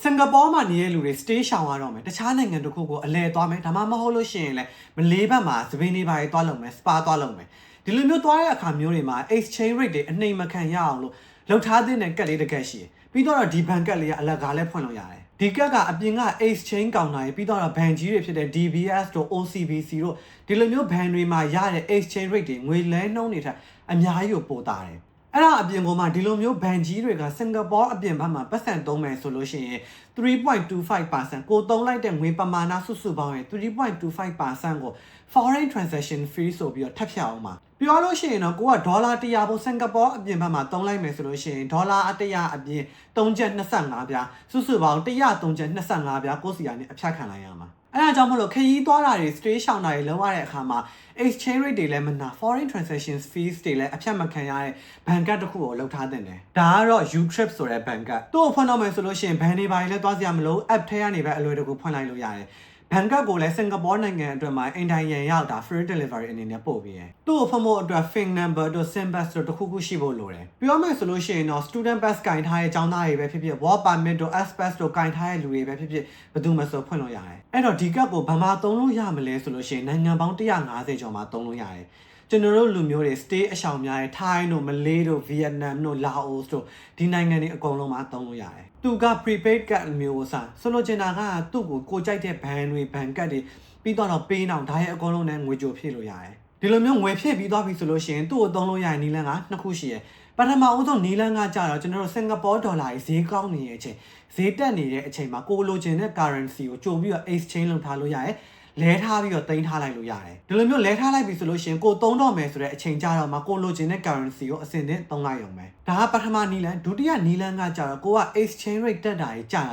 စင်ကာပူမှာနေတဲ့လူတွေ stay ရှောင်ရတော့မယ်တခြားနိုင်ငံတစ်ခုကိုအလဲသွားမယ်ဒါမှမဟုတ်လို့ရှိရင်လည်းမလေးဘက်မှာသပင်းနေပါရေးသွားလုပ်မယ် spa သွားလုပ်မယ်ဒီလိုမျိုးသွားတဲ့အခါမျိုးတွေမှာ exchange rate တွေအနှိမ်မခံရအောင်လို့လှုပ်ထားတဲ့ကတ်လေးတစ်ကတ်ရှိတယ်ပြီးတော့ဒီဘဏ်ကတ်လေးကအလကားလည်းဖွင့်လို့ရတယ်ဒီကတ်ကအပြင်က exchange ကောင်တာပြီးတော့ဘဏ်ကြီးတွေဖြစ်တဲ့ DBS တို့ OCBC တို့ဒီလိုမျိုးဘဏ်တွေမှာရတဲ့ exchange rate တွေငွေလဲနှုန်းတွေထက်အများကြီးကိုပိုတာတယ်အဲ့ဒါအပြင်ကမှဒီလိုမျိုးဘဏ်ကြီးတွေကစင်ကာပူအပြင်ဘက်မှာပတ်စံသုံးမယ်ဆိုလို့ရှိရင် 3.25% ကိုသုံးလိုက်တဲ့ငွေပမာဏစုစုပေါင်းရဲ့ 3.25% ကို foreign transaction fee ဆိုပြီးတော့ထပ်ဖြတ်အောင်ပါပြောလို့ရှိရင်တော့ကိုကဒေါ်လာ100ဖို့စင်ကာပူအပြင်ဘက်မှာသုံးလိုက်မယ်ဆိုလို့ရှိရင်ဒေါ်လာ100အပြင်3.25ပြားစုစုပေါင်း103.25ပြားကိုစီကနေအဖြတ်ခံလိုက်ရမှာအဲ့ဒါကြောင့်မလို့ခရီးသွားတာတွေ stay ရှောင်တာတွေလုံးရတဲ့အခါမှာ exchange rate တွေလည်းမနာ foreign transaction fees တွေလည်းအဖြတ်မခံရတဲ့ဘဏ်ကတ်တစ်ခုကိုလောက်ထားတင်တယ်ဒါကတော့ U-Trip ဆိုတဲ့ဘဏ်ကတ်သူ့ကိုဖွင့်တော့မယ်ဆိုလို့ရှိရင်ဘဏ်တွေပါလည်းသွားစရာမလို app ထဲကနေပဲအလွယ်တကူဖွင့်လိုက်လို့ရတယ်ဘန်ကောက်ကိုလည်းစင်ကာပူနိုင်ငံအတွက်မှာအင်တိုင်းရန်ရောက်တာ free delivery အနေနဲ့ပို့ပေးတယ်။သူ့ကိုဖုန်းဖို့အတွက် FIN number တို့ SIM pass တို့တခုခုရှိဖို့လိုတယ်။ပြောမယ်ဆိုလို့ရှိရင်တော့ student pass ကင်ထားတဲ့ကျောင်းသားတွေပဲဖြစ်ဖြစ် work permit တို့ S pass တို့ကင်ထားတဲ့လူတွေပဲဖြစ်ဖြစ်ဘယ်သူမှဆိုဖွင့်လို့ရတယ်။အဲ့တော့ဒီကတ်ကိုဘာမှသုံးလို့ရမလဲဆိုလို့ရှိရင်နိုင်ငံပေါင်း150ကျော်မှာသုံးလို့ရတယ်။ကျွန်တော်တို့လူမျိုးတွေ stay အရှောင်များတဲ့ Thai တို့မလေးတို့ Vietnam တို့ Laos တို့ဒီနိုင်ငံတွေအကုန်လုံးမှာသုံးလို့ရတယ်။သူက prepaid ကတ်မျိုးအစားဆိုလိုချင်တာကသူ့ကိုကြိုက်တဲ့ဘဏ်တွေဘဏ်ကတ်တွေပြီးတော့ပေးအောင်ဒါရဲ့အကုန်လုံးနဲ့ငွေကြိုဖြည့်လို့ရတယ်။ဒီလိုမျိုးငွေဖြည့်ပြီးသွားပြီဆိုလို့ရှိရင်သူ့ကိုသုံးလို့ရတဲ့နီလန်းကနှစ်ခုရှိရယ်။ပထမဦးဆုံးနီလန်းကကြတော့ကျွန်တော်တို့စင်ကာပူဒေါ်လာဈေးကောင်းနေတဲ့အချိန်ဈေးတက်နေတဲ့အချိန်မှာကိုလိုချင်တဲ့ currency ကိုကြိုပြီးတော့ exchange လုပ်ထားလို့ရတယ်။လဲထားပြီးတော့တင်ထားလိုက်လို့ရတယ်ဒီလိုမျိုးလဲထားလိုက်ပြီဆိုလို့ရှိရင်ကိုသုံးတော့မယ်ဆိုတဲ့အချိန်ကြတော့မှကိုလိုချင်တဲ့ currency ကိုအစင်နဲ့သုံးလိုက်ရုံပဲဒါကပထမနီလန်ဒုတိယနီလန်ကကြတော့ကိုက exchange rate တက်တာကြီးကြာ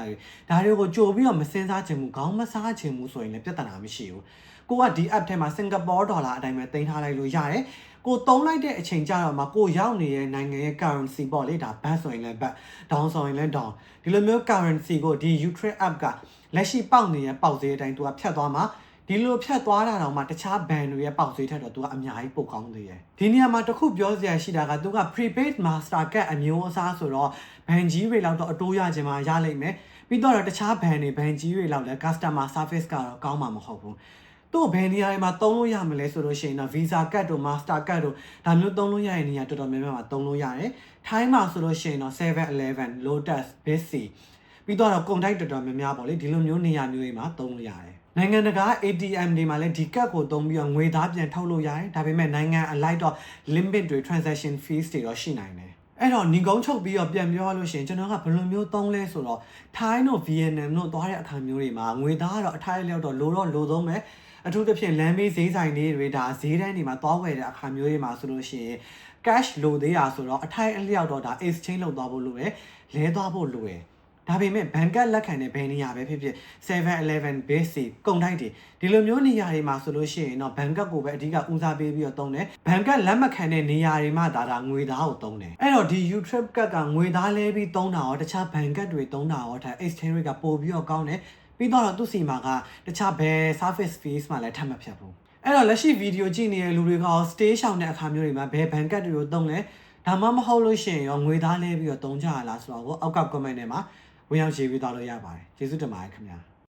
တာတွေဒါတွေကိုကြိုပြီးတော့မစင်စားချင်ဘူးခေါင်းမစားချင်ဘူးဆိုရင်လည်းပြဿနာမရှိဘူးကိုကဒီ app ထဲမှာစင်ကာပူဒေါ်လာအတိုင်းပဲတင်ထားလိုက်လို့ရတယ်ကိုသုံးလိုက်တဲ့အချိန်ကြတော့မှကိုရောက်နေတဲ့နိုင်ငံရဲ့ currency ပေါ့လေဒါဘတ်ဆိုရင်လည်းဘတ် down ဆိုရင်လည်း down ဒီလိုမျိုး currency ကိုဒီ U-Trip app ကလက်ရှိပေါက်နေတဲ့ပေါက်ဈေးအတိုင်းသူကဖြတ်သွားမှာဒီလိုဖြတ်သွားတာတော့မှတခြားဘဏ်တွေရဲ့ပေါက်ဈေးထက်တော့သူကအများကြီးပိုကောင်းသေးတယ်ဒီနေရာမှာတခုပြောစရာရှိတာကသူက prepaid master card အမျိုးအစားဆိုတော့ဘဏ်ကြီးတွေလောက်တော့အတိုးရခြင်းမှာရလိမ့်မယ်ပြီးတော့တခြားဘဏ်တွေဘဏ်ကြီးတွေလောက်လည်း customer service ကတော့ကောင်းမှာမဟုတ်ဘူးသူ့ဘယ်နေရာတွေမှာသုံးလို့ရမလဲဆိုလို့ရှိရင်တော့ Visa card တို့ Master card တို့ဒါမျိုးသုံးလို့ရတဲ့နေရာတော်တော်များများမှာသုံးလို့ရတယ်။ Thai မှာဆိုလို့ရှိရင်တော့ 7-Eleven, Lotus, Bixi ပြီးတော့ကုန်တိုက်တော်တော်များများပေါ့လေဒီလိုမျိုးနေရာမျိုးတွေမှာသုံးလို့ရတယ်။နိုင်ငံတကာ ATM တွေမှာလည်းဒီကတ်ကိုသုံးပြီးတော့ငွေသားပြန်ထုတ်လို့ရတယ်။ဒါပေမဲ့နိုင်ငံအလိုက်တော့ limit တွေ transaction fees တွေတော့ရှိနိုင်တယ်။အဲ့တော့ညီကုန်းချုပ်ပြီးတော့ပြန်ပြောရလို့ရှိရင်ကျွန်တော်ကဘယ်လိုမျိုးသုံးလဲဆိုတော့ Thai တို့ Vietnam တို့သွားတဲ့အခါမျိုးတွေမှာငွေသားကတော့အထိုက်အလျောက်တော့လိုသုံးမယ်အထူးသဖြင့်လမ်းဘေးဈေးဆိုင်တွေဒါဈေးတန်းတွေမှာသွားဝယ်တဲ့အခါမျိုးတွေမှာဆိုလို့ရှိရင် cash လိုသေးတာဆိုတော့အထိုက်အလျောက်တော့ဒါ exchange လုပ်သွားဖို့လိုတယ်လဲသွားဖို့လိုတယ်ဒါပေမဲ့ဘဏ်ကတ်လက်ခံတဲ့ဘယ်နေရာပဲဖြစ်ဖြစ် 7-Eleven, Bixi ကုန်တိုက်တွေဒီလိုမျိုးနေရာတွေမှာဆိုလို့ရှိရင်တော့ဘဏ်ကတ်ကိုပဲအဓိကဦးစားပေးပြီးတော့သုံးတယ်ဘဏ်ကတ်လက်မခံတဲ့နေရာတွေမှာဒါငွေသားကိုသုံးတယ်အဲ့တော့ဒီ U-Trip ကတ်ကငွေသားလဲပြီးသုံးတာရောတခြားဘဏ်ကတ်တွေသုံးတာရောဒါ exchange rate ကပိုပြီးတော့ကောင်းတယ်ပြီးတော့သူ့စီမှာကတခြားဘယ် service fees မှလည်းထပ်မဖြတ်ဘူးအဲ့တော့လက်ရှိဗီဒီယိုကြည့်နေတဲ့လူတွေက stay ရှောင်တဲ့အခါမျိုးတွေမှာဘယ်ဘဏ်ကတ်တွေကိုသုံးလဲဒါမှမဟုတ်လို့ရှိရင်ရောငွေသားလဲပြီးတော့သုံးကြရလားဆိုတော့အောက်က comment ထဲမှာဝင်ရောက်ရေးပေးသွားလို့ရပါတယ်ကျေးဇူးတင်ပါတယ်ခင်ဗျာ